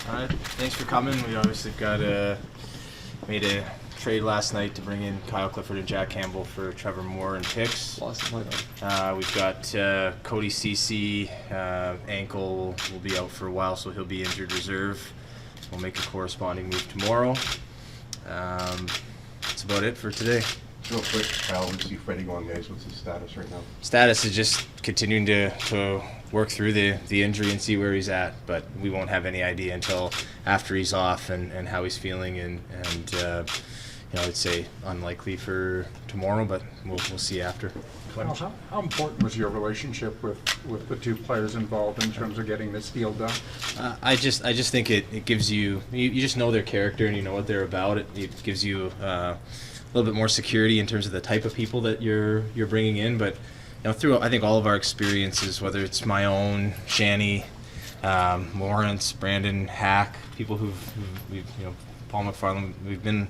All right, thanks for coming. We obviously made a trade last night to bring in Kyle Clifford and Jack Campbell for Trevor Moore and picks. We've got Cody, Ceci, ankle will be out for a while, so he'll be injured reserve. We'll make a corresponding move tomorrow. That's about it for today. Real quick, Kyle, we see Frederik on the ice. What's his status right now? Status is just continuing to work through the injury and see where he's at, but we won't have any idea until after he's off and how he's feeling, and I'd say unlikely for tomorrow, but we'll see after. How important was your relationship with the two players involved in terms of getting this deal done? I just think it gives you just know their character and you know what they're about. It gives you a little bit more security in terms of the type of people that you're bringing in. But through I think all of our experiences, whether it's my own, Shanny, Lawrence, Brandon, Hack, people we've Paul McFarland, we've been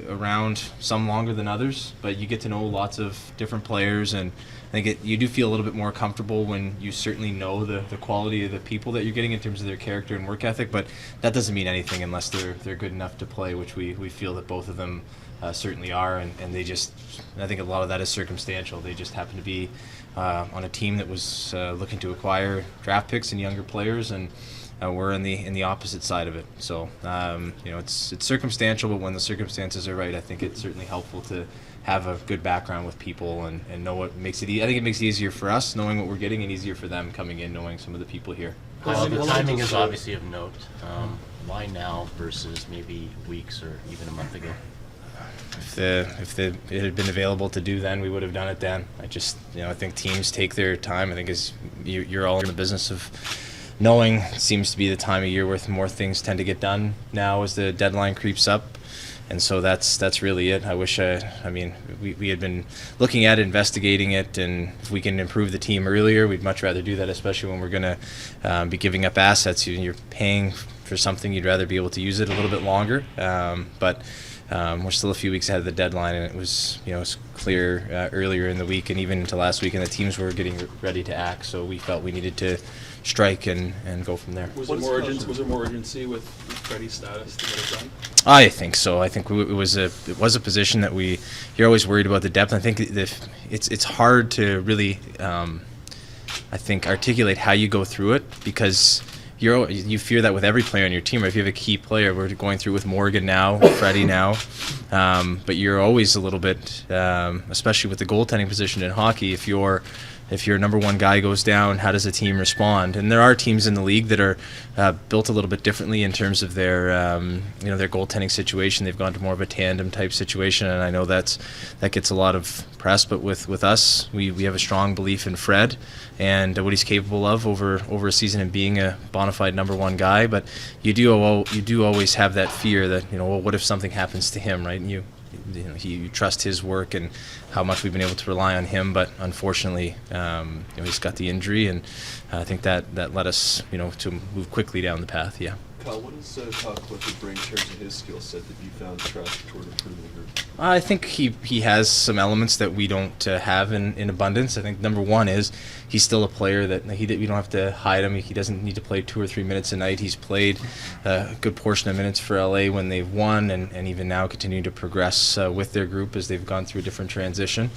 around some longer than others, but you get to know lots of different players, and I think you do feel a little bit more comfortable when you certainly know the quality of the people that you're getting in terms of their character and work ethic, but that doesn't mean anything unless they're good enough to play, which we feel that both of them certainly are, and they just, I think a lot of that is circumstantial. They just happen to be on a team that was looking to acquire draft picks and younger players, and we're in the opposite side of it. So it's circumstantial, but when the circumstances are right, I think it's certainly helpful to have a good background with people and know what makes it. I think it makes it easier for us knowing what we're getting, and easier for them coming in knowing some of the people here. Well, the timing is obviously of note. Why now versus maybe weeks or even a month ago? If it had been available to do then, we would have done it then. I think teams take their time. I think as you're all in the business of knowing, it seems to be the time of year where more things tend to get done now as the deadline creeps up, and so that's really it. I wish we had been looking at it, investigating it, and if we can improve the team earlier, we'd much rather do that, especially when we're going to be giving up assets. You're paying for something, you'd rather be able to use it a little bit longer, but we're still a few weeks ahead of the deadline, and it was it's clear earlier in the week and even into last week, and the teams were getting ready to act, so we felt we needed to strike and go from there. Was there more urgency with Freddie's status to get it done? I think so. I think it was a position that you're always worried about the depth. I think it's hard to really I think articulate how you go through it, because you fear that with every player on your team. Or if you have a key player, we're going through with Morgan now, Freddie now, but you're always a little bit, especially with the goaltending position in hockey, if your number one guy goes down, how does the team respond? And there are teams in the league that are built a little bit differently in terms of their their goaltending situation. They've gone to more of a tandem type situation, and I know that gets a lot of press. But with us, we have a strong belief in Fred and what he's capable of over a season and being a bona fide number one guy. But you do always have that fear that what if something happens to him, right? And you trust his work and how much we've been able to rely on him, but unfortunately, he's got the injury, and I think that led us, to move quickly down the path. Yeah. Kyle, what does Kyle Clifford bring in terms of his skill set that you found trust toward improving the group? I think he has some elements that we don't have in abundance. I think number one is he's still a player that we don't have to hide him. He doesn't need to play 2 or 3 minutes a night. He's played a good portion of minutes for LA when they've won, and even now continuing to progress with their group as they've gone through a different transition.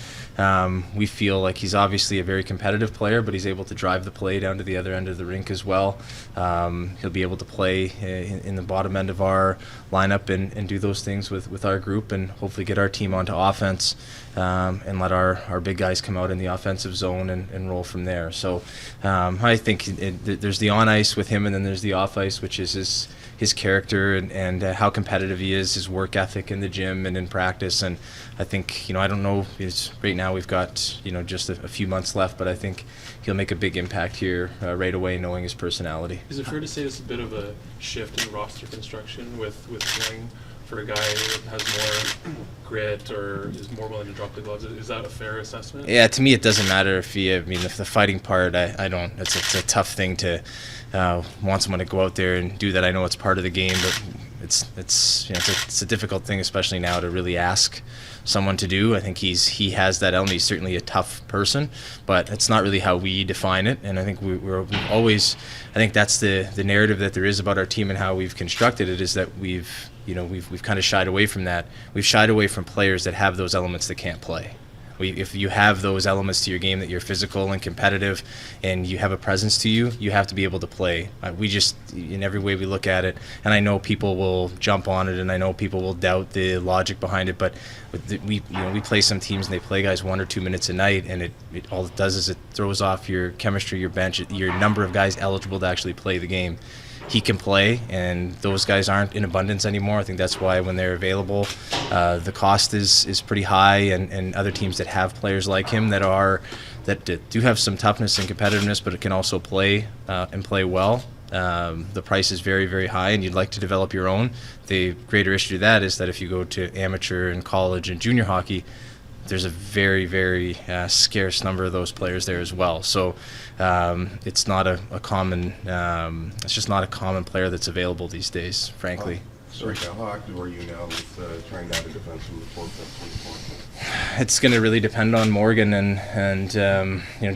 We feel like he's obviously a very competitive player, but he's able to drive the play down to the other end of the rink as well. He'll be able to play in the bottom end of our lineup and do those things with our group, and hopefully get our team onto offense and let our big guys come out in the offensive zone and roll from there. So I think there's the on ice with him, and then there's the off ice, which is his character and how competitive he is, his work ethic in the gym and in practice. And I think, I don't know, right now we've got, just a few months left, but I think he'll make a big impact here right away, knowing his personality. Is it fair to say it's a bit of a shift in roster construction with going for a guy that has more grit or is more willing to drop the gloves? Is that a fair assessment? Yeah, to me it doesn't matter if the fighting part, I don't, it's a tough thing to want someone to go out there and do that. I know it's part of the game, but it's a difficult thing, especially now, to really ask someone to do. I think he has that element. He's certainly a tough person, but it's not really how we define it. And I think we've always, I think that's the narrative that there is about our team and how we've constructed it, is that we've kind of shied away from that. We've shied away from players that have those elements that can't play. If you have those elements to your game, that you're physical and competitive and you have a presence to you, you have to be able to play. We just, in every way we look at it, and I know people will jump on it and I know people will doubt the logic behind it, but we play some teams and they play guys 1 or 2 minutes a night, and it all it does is it throws off your chemistry, your bench, your number of guys eligible to actually play the game. He can play, and those guys aren't in abundance anymore. I think that's why when they're available, the cost is pretty high, and other teams that have players like him that do have some toughness and competitiveness, but it can also play and play well. The price is very, very high, and you'd like to develop your own. The greater issue to that is that if you go to amateur and college and junior hockey, there's a very, very scarce number of those players there as well. So it's not a common. It's just not a common player that's available these days, frankly. Sorry, how active are you now with trying out a defenseman before 2024? It's going to really depend on Morgan and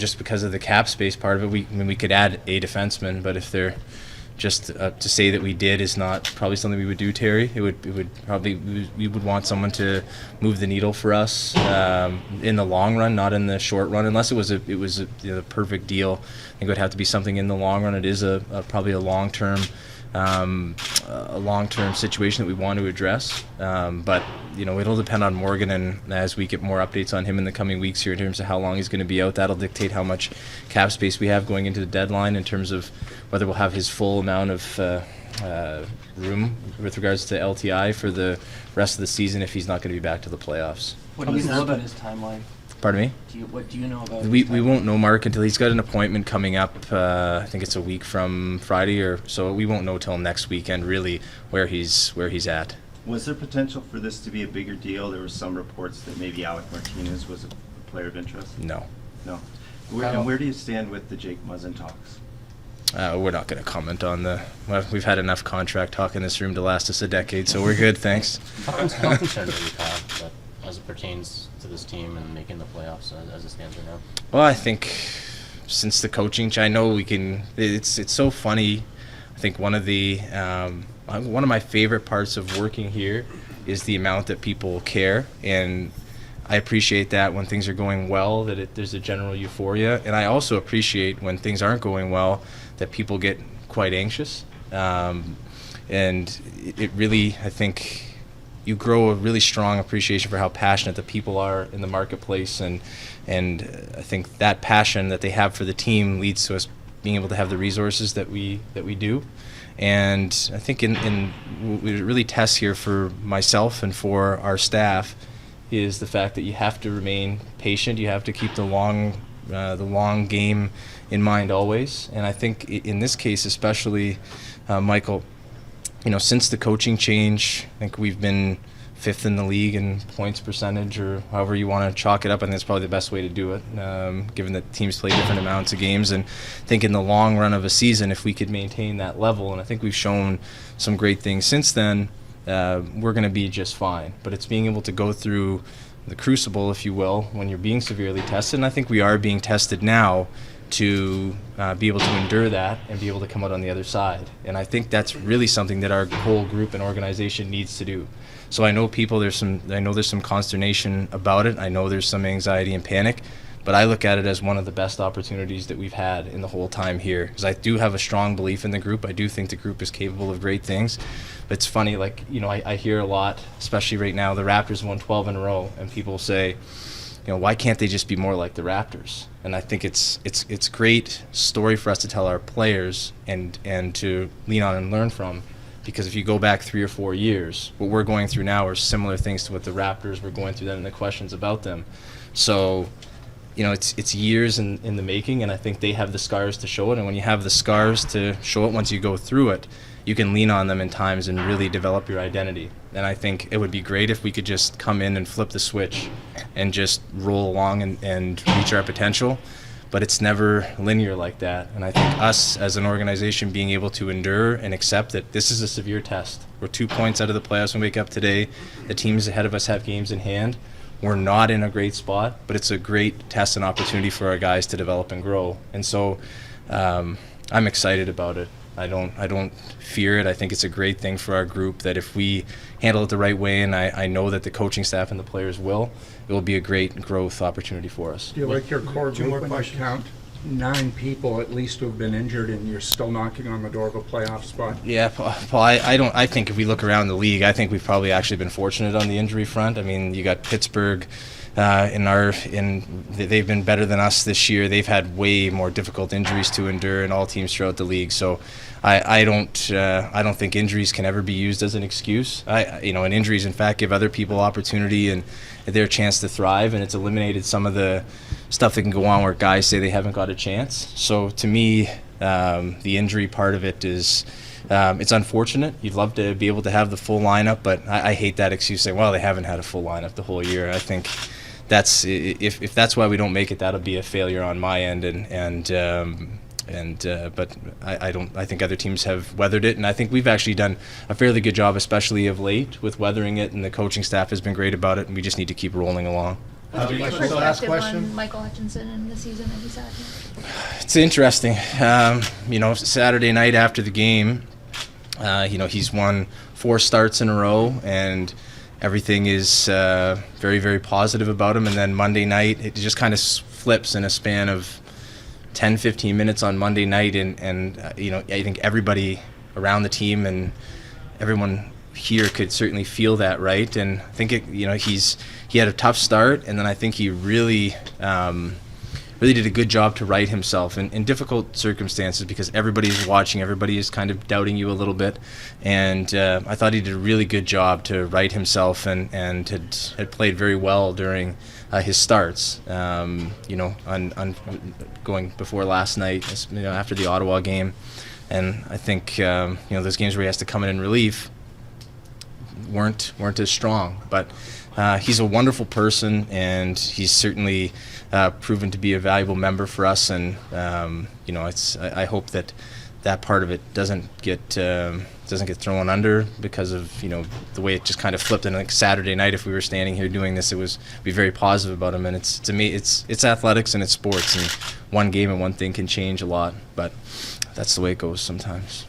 just because of the cap space part of it, we could add a defenseman, but if they're just to say that we did is not probably something we would do, Terry. It would probably, we would want someone to move the needle for us in the long run, not in the short run, unless it was the perfect deal. I think it would have to be something in the long run. It is probably a long-term situation that we want to address, but it'll depend on Morgan, and as we get more updates on him in the coming weeks here in terms of how long he's going to be out, that'll dictate how much cap space we have going into the deadline in terms of whether we'll have his full amount of room with regards to LTI for the rest of the season if he's not going to be back to the playoffs. What do you know about his timeline? Pardon me? What do you know about We his timeline? won't know, Mark, until he's got an appointment coming up. I think it's a week from Friday, or so. We won't know till next weekend really where he's at. Was there potential for this to be a bigger deal? There were some reports that maybe Alec Martinez was a player of interest. No. No. Where do you stand with the Jake Muzzin talks? We're not going to comment on we've had enough contract talk in this room to last us a decade, so we're good, thanks. How concerned are you, Kyle, that as it pertains to this team and making the playoffs as it stands right now? Well, I think since the coaching, I know we can. It's so funny. I think one of my favorite parts of working here is the amount that people care, and I appreciate that when things are going well, that there's a general euphoria, and I also appreciate when things aren't going well, that people get quite anxious, and it really, I think, you grow a really strong appreciation for how passionate the people are in the marketplace, and I think that passion that they have for the team leads to us being able to have the resources that we do. And I think in what it really tests here for myself and for our staff is the fact that you have to remain patient. You have to keep the long game in mind always. And I think in this case especially, Michael, since the coaching change, I think we've been 5th in the league in points percentage, or however you want to chalk it up. I think that's probably the best way to do it, given that teams play different amounts of games. And I think in the long run of a season, if we could maintain that level, and I think we've shown some great things since then, we're going to be just fine. But it's being able to go through the crucible, if you will, when you're being severely tested, and I think we are being tested now, to be able to endure that and be able to come out on the other side. And I think that's really something that our whole group and organization needs to do. So I know there's some consternation about it. I know there's some anxiety and panic, but I look at it as one of the best opportunities that we've had in the whole time here, because I do have a strong belief in the group. I do think the group is capable of great things. But it's funny, I hear a lot, especially right now, the Raptors won 12 in a row, and people say, why can't they just be more like the Raptors? And I think it's a great story for us to tell our players and to lean on and learn from, because if you go back 3 or 4 years, what we're going through now are similar things to what the Raptors were going through then, and the questions about them. So, it's years in the making, and I think they have the scars to show it. And when you have the scars to show it, once you go through it, you can lean on them in times and really develop your identity. And I think it would be great if we could just come in and flip the switch and just roll along and reach our potential. but it's never linear like that. And I think us as an organization being able to endure and accept that this is a severe test. We're 2 points out of the playoffs when we wake up today. The teams ahead of us have games in hand. We're not in a great spot, but it's a great test and opportunity for our guys to develop and grow. And so I'm excited about it. I don't fear it. I think it's a great thing for our group that if we handle it the right way, and I know that the coaching staff and the players will, it will be a great growth opportunity for us. Do you like your core group when you count 9 people at least who have been injured and you're still knocking on the door of a playoff spot? Yeah, Paul, I think if we look around the league, I think we've probably actually been fortunate on the injury front. I mean, you got Pittsburgh, they've been better than us this year. They've had way more difficult injuries to endure in all teams throughout the league. So I don't think injuries can ever be used as an excuse. And injuries in fact give other people opportunity and their chance to thrive, and it's eliminated some of the stuff that can go on where guys say they haven't got a chance. So to me, the injury part of it is it's unfortunate. You'd love to be able to have the full lineup, but I hate that excuse saying, well, they haven't had a full lineup the whole year. I think that's if that's why we don't make it, that'll be a failure on my end. But I think other teams have weathered it, and I think we've actually done a fairly good job, especially of late, with weathering it, and the coaching staff has been great about it, and we just need to keep rolling along. What's your So last perspective question. on Michael Hutchinson and the season that he's had here? It's interesting. Saturday night after the game, he's won 4 starts in a row, and everything is very, very positive about him. And then Monday night, it just kind of flips in a span of 10, 15 minutes on Monday night. And I think everybody around the team and everyone here could certainly feel that, right? And I think he had a tough start, and then I think he really did a good job to right himself in difficult circumstances, because everybody's watching, everybody is kind of doubting you a little bit, and I thought he did a really good job to right himself and had played very well during his starts. On going before last night, after the Ottawa game, and I think those games where he has to come in relief weren't as strong, but he's a wonderful person, and he's certainly proven to be a valuable member for us. And I hope that part of it doesn't get thrown under because of the way it just kind of flipped. And like Saturday night, if we were standing here doing this, be very positive about him. And to me, it's athletics and it's sports, and one game and one thing can change a lot, but that's the way it goes sometimes.